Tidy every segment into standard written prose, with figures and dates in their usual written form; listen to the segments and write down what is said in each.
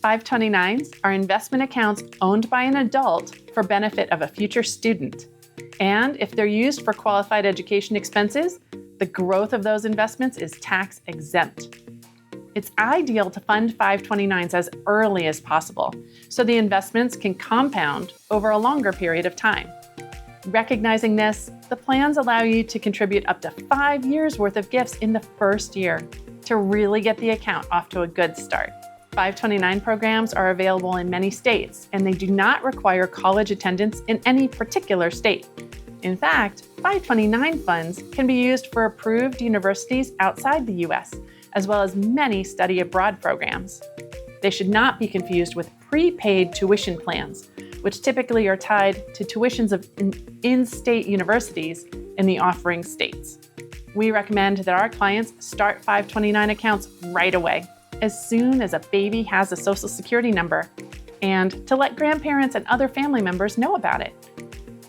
529s are investment accounts owned by an adult for benefit of a future student. And if they're used for qualified education expenses, the growth of those investments is tax exempt. It's ideal to fund 529s as early as possible, so the investments can compound over a longer period of time. Recognizing this, the plans allow you to contribute up to 5 years' worth of gifts in the first year to really get the account off to a good start. 529 programs are available in many states, and they do not require college attendance in any particular state. In fact, 529 funds can be used for approved universities outside the U.S., as well as many study abroad programs. They should not be confused with prepaid tuition plans, which typically are tied to tuitions of in-state universities in the offering states. We recommend that our clients start 529 accounts right away, as soon as a baby has a Social Security number, and to let grandparents and other family members know about it.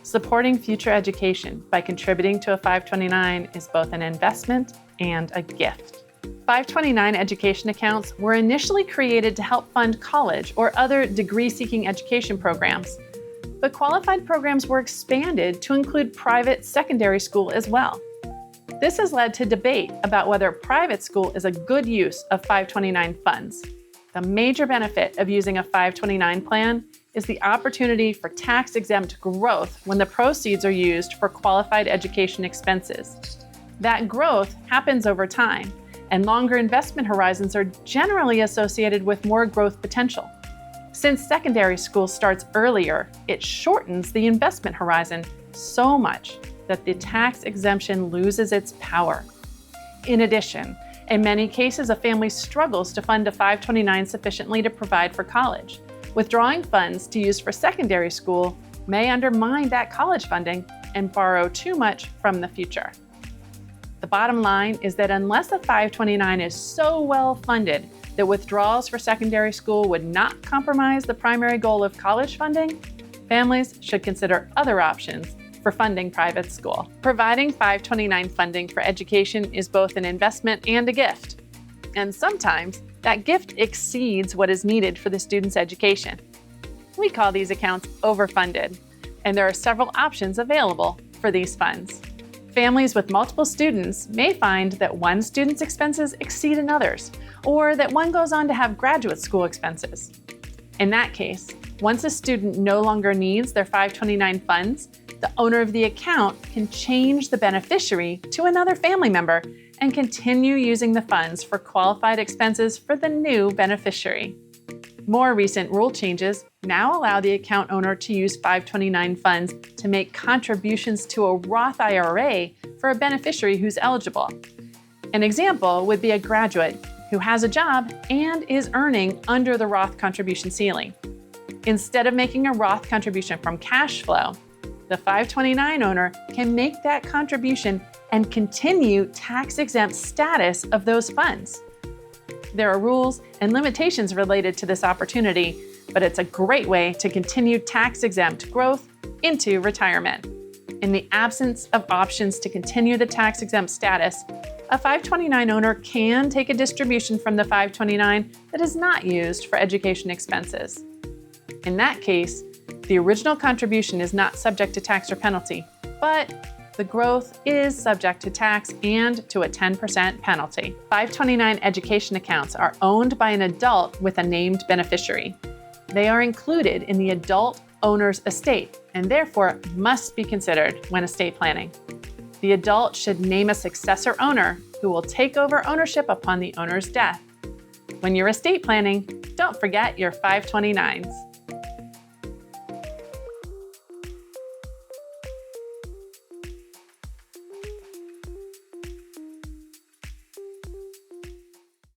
Supporting future education by contributing to a 529 is both an investment and a gift. 529 education accounts were initially created to help fund college or other degree-seeking education programs, but qualified programs were expanded to include private secondary school as well. This has led to debate about whether private school is a good use of 529 funds. The major benefit of using a 529 plan is the opportunity for tax-exempt growth when the proceeds are used for qualified education expenses. That growth happens over time, and longer investment horizons are generally associated with more growth potential. Since secondary school starts earlier, it shortens the investment horizon so much that the tax exemption loses its power. In addition, in many cases, a family struggles to fund a 529 sufficiently to provide for college. Withdrawing funds to use for secondary school may undermine that college funding and borrow too much from the future. The bottom line is that unless a 529 is so well funded that withdrawals for secondary school would not compromise the primary goal of college funding, families should consider other options for funding private school. Providing 529 funding for education is both an investment and a gift. And sometimes that gift exceeds what is needed for the student's education. We call these accounts overfunded, and there are several options available for these funds. Families with multiple students may find that one student's expenses exceed another's, or that one goes on to have graduate school expenses. In that case, once a student no longer needs their 529 funds, the owner of the account can change the beneficiary to another family member and continue using the funds for qualified expenses for the new beneficiary. More recent rule changes now allow the account owner to use 529 funds to make contributions to a Roth IRA for a beneficiary who's eligible. An example would be a graduate who has a job and is earning under the Roth contribution ceiling. Instead of making a Roth contribution from cash flow, the 529 owner can make that contribution and continue tax-exempt status of those funds. There are rules and limitations related to this opportunity, but it's a great way to continue tax-exempt growth into retirement. In the absence of options to continue the tax-exempt status, a 529 owner can take a distribution from the 529 that is not used for education expenses. In that case, the original contribution is not subject to tax or penalty, but the growth is subject to tax and to a 10% penalty. 529 education accounts are owned by an adult with a named beneficiary. They are included in the adult owner's estate and therefore must be considered when estate planning. The adult should name a successor owner who will take over ownership upon the owner's death. When you're estate planning, don't forget your 529s.